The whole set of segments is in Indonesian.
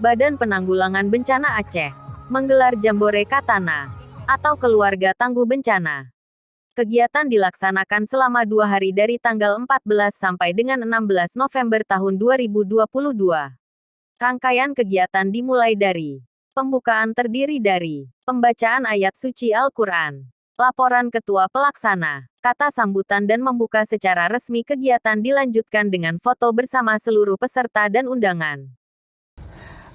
Badan Penanggulangan Bencana Aceh menggelar Jambore Katana atau Keluarga Tangguh Bencana. Kegiatan dilaksanakan selama 2 hari dari tanggal 14 sampai dengan 16 November tahun 2022. Rangkaian kegiatan dimulai dari pembukaan terdiri dari pembacaan ayat suci Al-Quran, laporan ketua pelaksana, kata sambutan dan membuka secara resmi. Kegiatan dilanjutkan dengan foto bersama seluruh peserta dan undangan.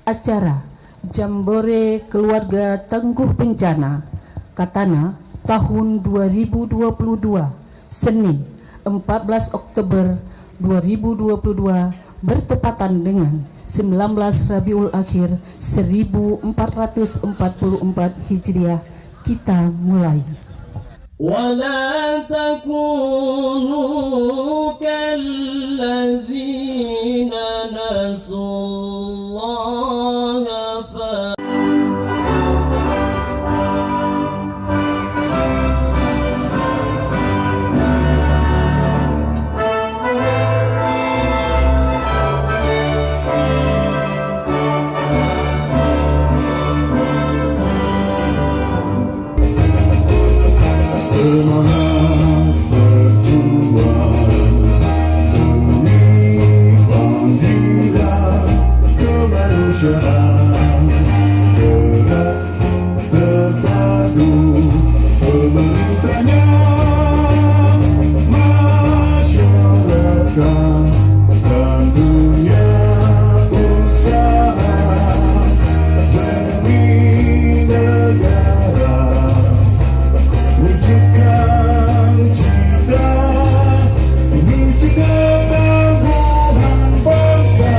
Acara Jambore Keluarga Tangguh Bencana Katana tahun 2022, Senin 14 Oktober 2022 bertepatan dengan 19 Rabiul Akhir 1444 Hijriah. Kita mulai. ولا تكونوا كالذين نسوا الله Semangat berjuang demi bangga kemanusiaan, gerak terpadu pemerintahnya, masyarakat dan dunia usaha demi negara. Wujudkan cita menuju ketangguhan bangsa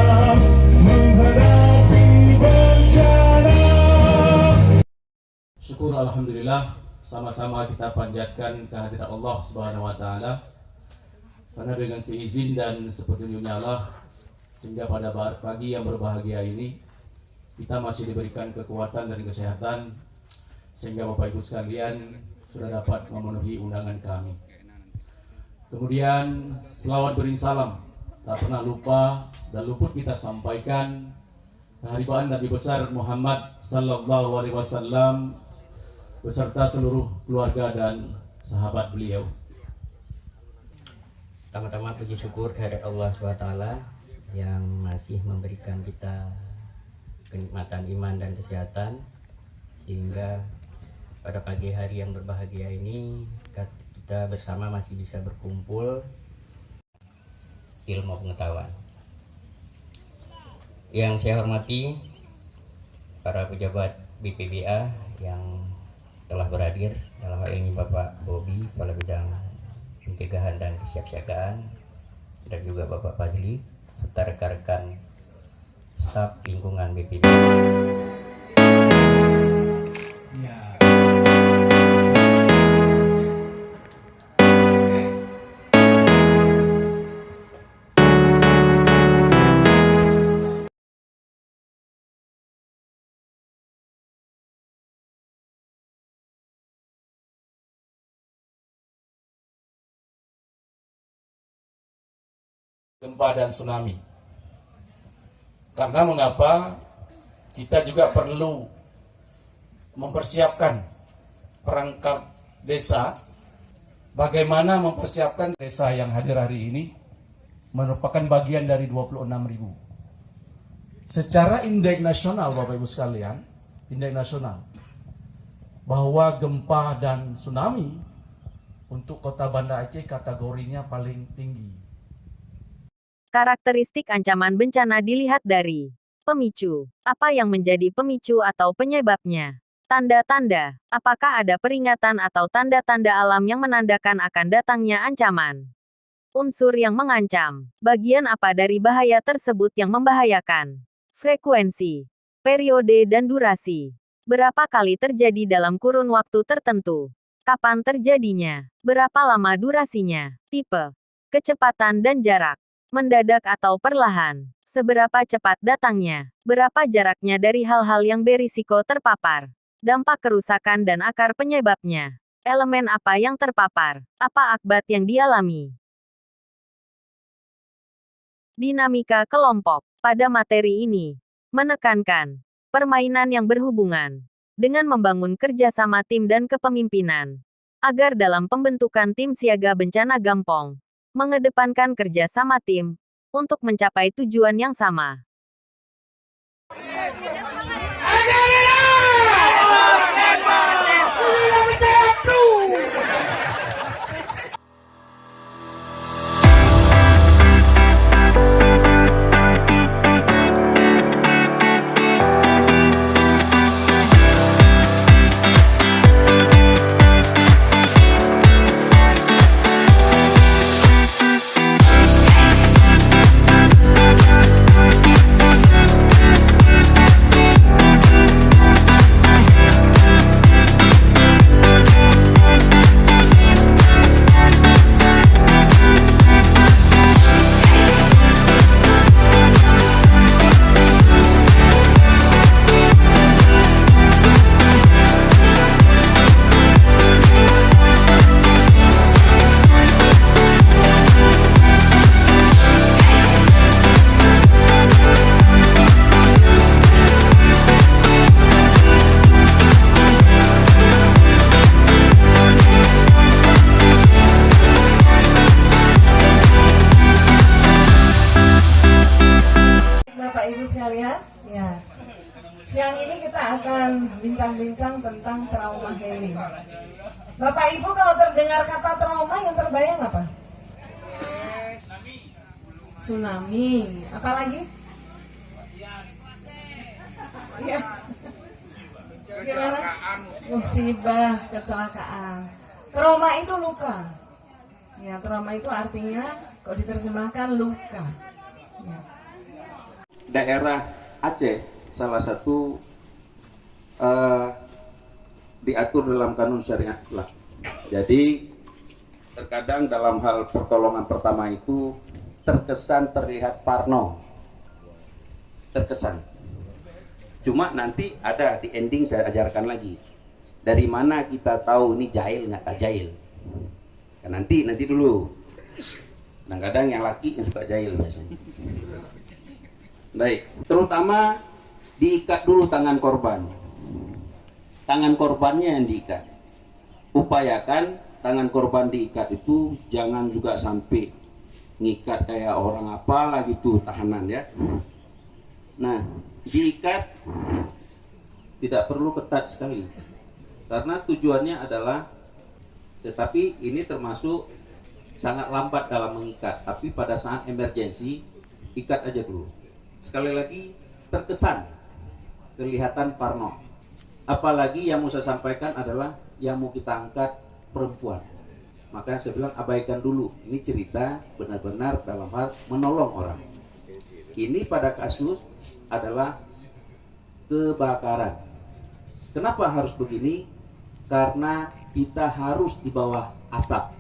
menghadapi bencana. Syukur alhamdulillah, sama-sama kita panjatkan kehadirat Allah Subhanahu wa taala. Karena dengan seizin dan sepetunjuknya Allah, sehingga pada pagi yang berbahagia ini kita masih diberikan kekuatan dan kesehatan, sehingga Bapak Ibu sekalian sudah dapat memenuhi undangan kami. Kemudian selawat bering salam tak pernah lupa dan luput kita sampaikan keharibaan Nabi besar Muhammad sallallahu alaihi wasallam beserta seluruh keluarga dan sahabat beliau. Pertama-tama puji syukur kehadirat Allah SWT yang masih memberikan kita kenikmatan iman dan kesehatan, sehingga pada pagi hari yang berbahagia ini kita bersama masih bisa berkumpul ilmu pengetahuan. Yang saya hormati para pejabat BPBA yang telah berhadir, dalam hal ini Bapak Bobi, Kepala Bidang Pencegahan dan Kesiapsiagaan, dan juga Bapak Fadli serta rekan-rekan staf lingkungan BPBA. Gempa dan tsunami. Karena mengapa kita juga perlu mempersiapkan perangkat desa, bagaimana mempersiapkan desa yang hadir hari ini merupakan bagian dari 26.000. Secara indeks nasional Bapak Ibu sekalian, indeks nasional bahwa gempa dan tsunami untuk Kota Banda Aceh kategorinya paling tinggi. Karakteristik ancaman bencana dilihat dari pemicu. Apa yang menjadi pemicu atau penyebabnya? Tanda-tanda. Apakah ada peringatan atau tanda-tanda alam yang menandakan akan datangnya ancaman? Unsur yang mengancam. Bagian apa dari bahaya tersebut yang membahayakan? Frekuensi, periode dan durasi. Berapa kali terjadi dalam kurun waktu tertentu? Kapan terjadinya? Berapa lama durasinya? Tipe, kecepatan dan jarak. Mendadak atau perlahan? Seberapa cepat datangnya? Berapa jaraknya dari hal-hal yang berisiko terpapar? Dampak kerusakan dan akar penyebabnya. Elemen apa yang terpapar? Apa akibat yang dialami? Dinamika kelompok. Pada materi ini, Menekankan permainan yang berhubungan dengan membangun kerjasama tim dan kepemimpinan, agar dalam pembentukan tim siaga bencana Gampong, mengedepankan kerjasama tim untuk mencapai tujuan yang sama. Bapak Ibu sekalian, ya. Siang ini kita akan bincang-bincang tentang trauma healing. Bapak Ibu kalau terdengar kata trauma yang terbayang apa? Tsunami. Apalagi? Ya. Gimana? Musibah, kecelakaan. Trauma itu luka. Ya, trauma itu artinya kalau diterjemahkan luka. Ya. Daerah Aceh salah satu diatur dalam kanun syariat lah. Jadi terkadang dalam hal pertolongan pertama itu terkesan terlihat parno, terkesan. Cuma nanti ada di ending saya ajarkan lagi. Dari mana kita tahu ini jahil nggak jahil? Kan nanti dulu. Kadang-kadang yang laki yang suka jahil biasanya. Baik, terutama diikat dulu tangan korban. Tangan korbannya yang diikat. Upayakan tangan korban diikat itu jangan juga sampai ngikat kayak orang apalah gitu, tahanan ya. Nah, diikat tidak perlu ketat sekali. Karena tujuannya adalah, tetapi ini termasuk sangat lambat dalam mengikat. Tapi pada saat emergensi, ikat aja dulu. Sekali lagi terkesan kelihatan parno. Apalagi yang mau saya sampaikan adalah yang mau kita angkat perempuan. Makanya saya bilang abaikan dulu. Ini cerita benar-benar dalam hal menolong orang. Ini pada kasus adalah kebakaran. Kenapa harus begini? Karena kita harus di bawah asap.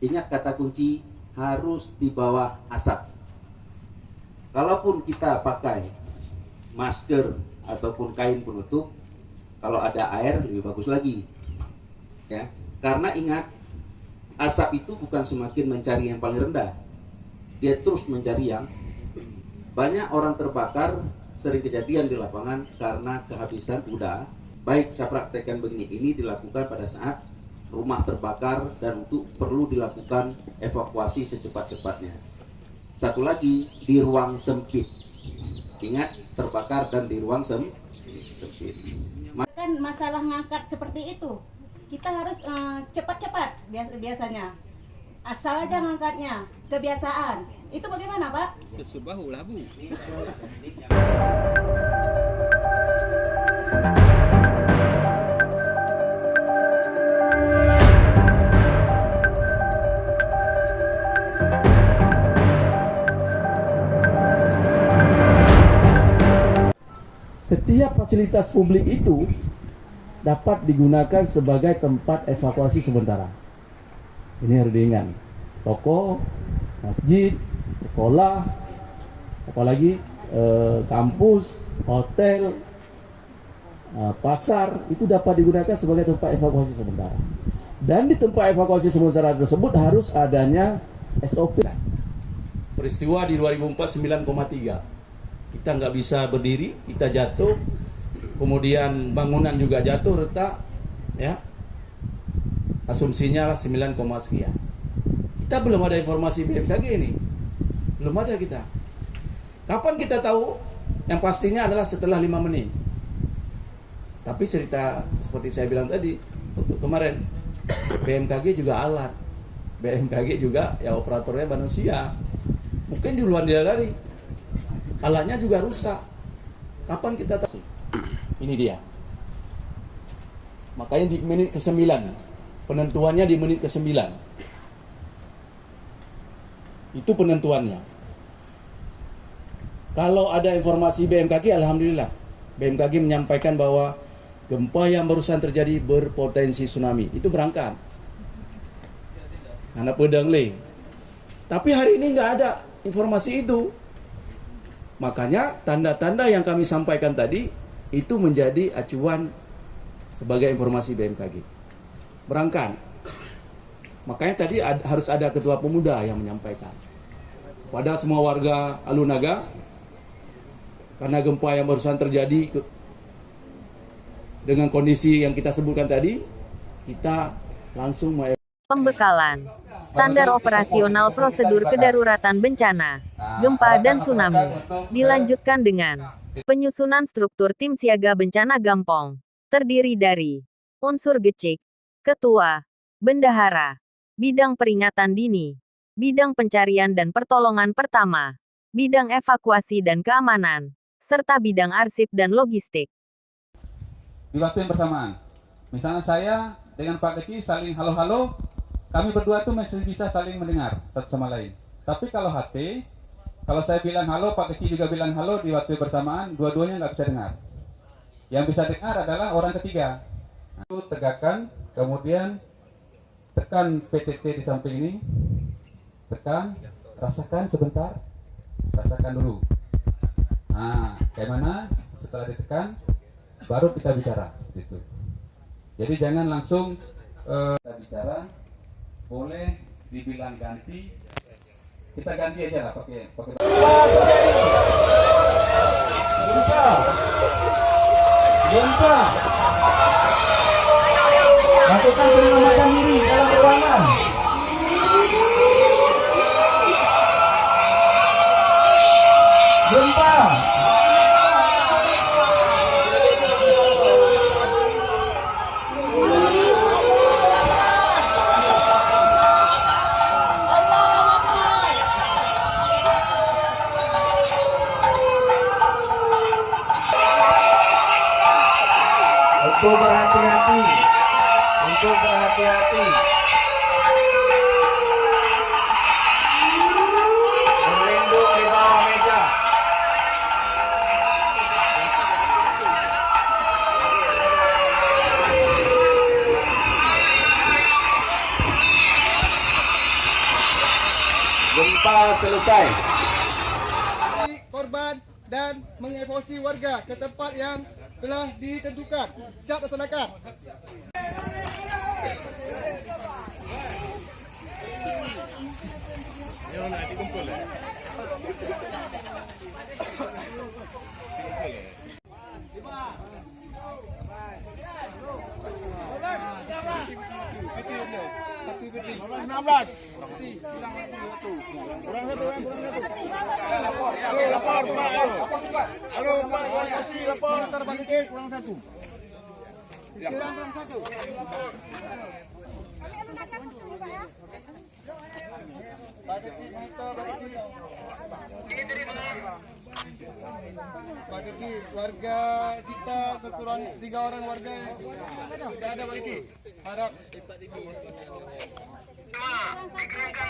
Ingat kata kunci, harus di bawah asap. Kalaupun kita pakai masker ataupun kain penutup, kalau ada air lebih bagus lagi, ya. Karena ingat, asap itu bukan semakin mencari yang paling rendah, dia terus mencari yang banyak. Orang terbakar sering kejadian di lapangan karena kehabisan udara. Baik, saya praktekkan begini, ini dilakukan pada saat rumah terbakar dan untuk perlu dilakukan evakuasi secepat-cepatnya. Satu lagi, di ruang sempit. Ingat, terbakar dan di ruang sempit. Kan masalah ngangkat seperti itu, kita harus cepat-cepat biasanya. Asal aja ngangkatnya, kebiasaan. Itu bagaimana, Pak? Sesubahu lah, Bu. Setiap fasilitas publik itu dapat digunakan sebagai tempat evakuasi sementara. Ini harus diingat. Toko, masjid, sekolah, apalagi kampus, hotel, pasar, itu dapat digunakan sebagai tempat evakuasi sementara. Dan di tempat evakuasi sementara tersebut harus adanya SOP. Peristiwa di 2004 9,3. Kita nggak bisa berdiri, kita jatuh, kemudian bangunan juga jatuh, retak, ya. Asumsinya lah 9, sekian. Kita belum ada informasi BMKG ini, belum ada kita. Kapan kita tahu? Yang pastinya adalah setelah 5 menit. Tapi cerita seperti saya bilang tadi kemarin, BMKG juga alat, BMKG juga ya operatornya manusia. Mungkin di luar dari alatnya juga rusak. Kapan kita tahu? Ini dia. Makanya di menit ke-9, penentuannya di menit ke-9. Itu penentuannya. Kalau ada informasi BMKG, alhamdulillah. BMKG menyampaikan bahwa gempa yang barusan terjadi berpotensi tsunami. Itu berangkat. Anak pedang le. Tapi hari ini nggak ada informasi itu. Makanya tanda-tanda yang kami sampaikan tadi itu menjadi acuan sebagai informasi BMKG. Berangkat. Makanya tadi harus ada ketua pemuda yang menyampaikan pada semua warga Alunaga, karena gempa yang barusan terjadi dengan kondisi yang kita sebutkan tadi, kita langsung Pembekalan standar operasional prosedur kedaruratan bencana, gempa dan tsunami, dilanjutkan dengan penyusunan struktur tim siaga bencana Gampong, terdiri dari unsur gecik, ketua, bendahara, bidang peringatan dini, bidang pencarian dan pertolongan pertama, bidang evakuasi dan keamanan, serta bidang arsip dan logistik. Di waktu yang bersamaan, misalnya saya dengan Pak Keci saling halo-halo, kami berdua tuh masih bisa saling mendengar satu sama lain. Tapi kalau HT, kalau saya bilang halo, Pak Keci juga bilang halo di waktu bersamaan, dua-duanya nggak bisa dengar. Yang bisa dengar adalah orang ketiga. Nah, itu tegakkan, kemudian tekan PTT di samping ini, tekan, rasakan sebentar, rasakan dulu. Nah, kayak mana? Setelah ditekan, baru kita bicara, gitu. Jadi jangan langsung kita bicara. Boleh dibilang ganti, kita ganti aja lah pakai. Gempa. Lakukan penyelamatan diri dalam ruangan. Gempa. Untuk berhati-hati, untuk berhati-hati. Berlindung di bawah meja. Gempa selesai. Korban dan mengevakuasi warga ke tempat yang telah ditentukan. Siap laksanakan. Pak Keci, warga kita kekurangan 3 orang warga yang tidak ada Pak Keci. Harap dikirimkan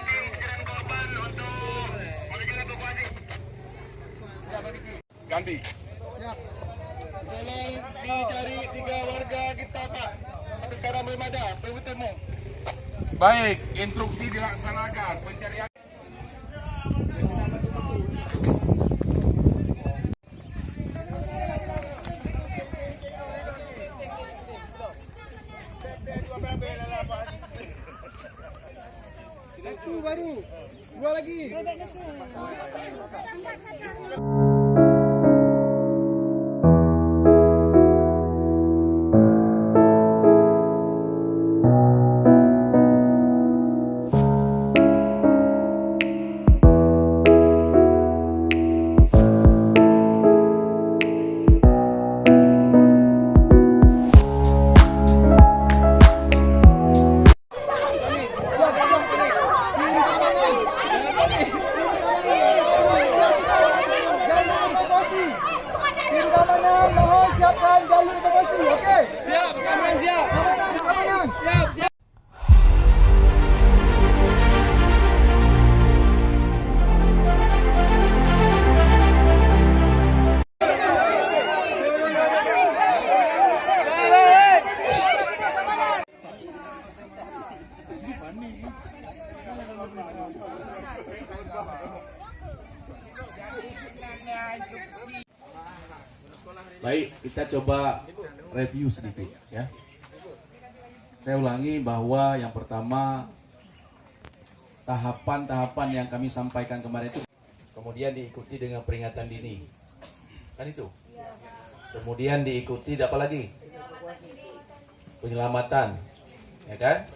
tim pencarian korban untuk menuju evakuasi. Siap Pak Keci. Ganti. Siap. Tolong dicari 3 warga kita Pak. Sampai sekarang belum ada, belum ketemu. Baik, instruksi dilaksanakan pencarian. Satu baru, 2 lagi. Kita coba review sedikit ya. Saya ulangi bahwa yang pertama tahapan-tahapan yang kami sampaikan kemarin itu kemudian diikuti dengan peringatan dini. Kan itu. Kemudian diikuti apa lagi? Penyelamatan. Ya kan?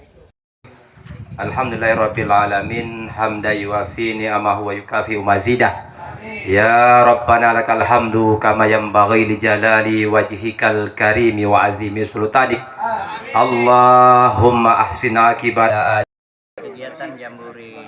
Alhamdulillahirabbil alamin hamdan yuwafi ni'amahu wa yukafi mazidah. Ya Rabbana lakal hamdu kama yanbaghi li jalali wajhikal karimi wa azimi sultanik. Allahumma ahsin akibat. Kegiatan Jambore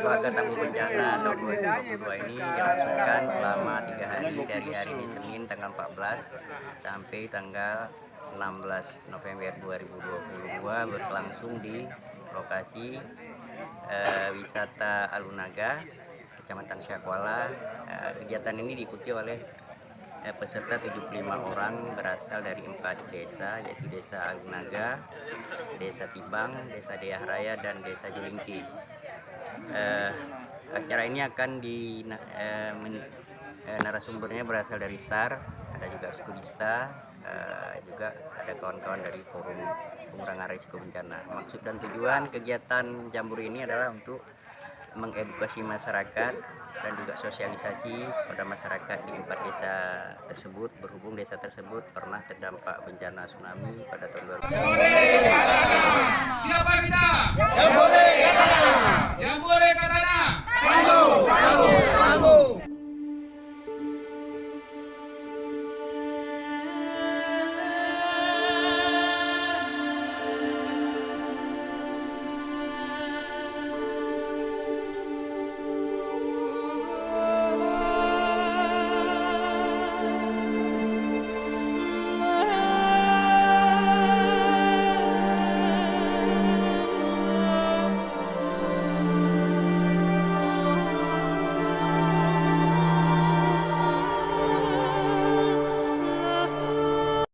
Warga Tangguh Bencana tahun 2022 ini dilangsungkan selama 3 hari dari hari ini Senin tanggal 14 sampai tanggal 16 November 2022 berlangsung di lokasi wisata Alunaga, Kecamatan Syakwala. Kegiatan ini diikuti oleh peserta 75 orang berasal dari 4 desa, yaitu Desa Alunaga, Desa Tibang, Desa Deah Raya, dan Desa Jelingki. Acara ini akan narasumbernya berasal dari SAR, ada juga Skudista, juga ada kawan-kawan dari Forum Pengurangan Risiko Bencana. Maksud dan tujuan kegiatan Jambore ini adalah untuk mengedukasi masyarakat dan juga sosialisasi pada masyarakat di 4 desa tersebut, berhubung desa tersebut pernah terdampak bencana tsunami pada tahun 2000. Siapa kita? Jambore Katana. Jambore Katana. Tangguh.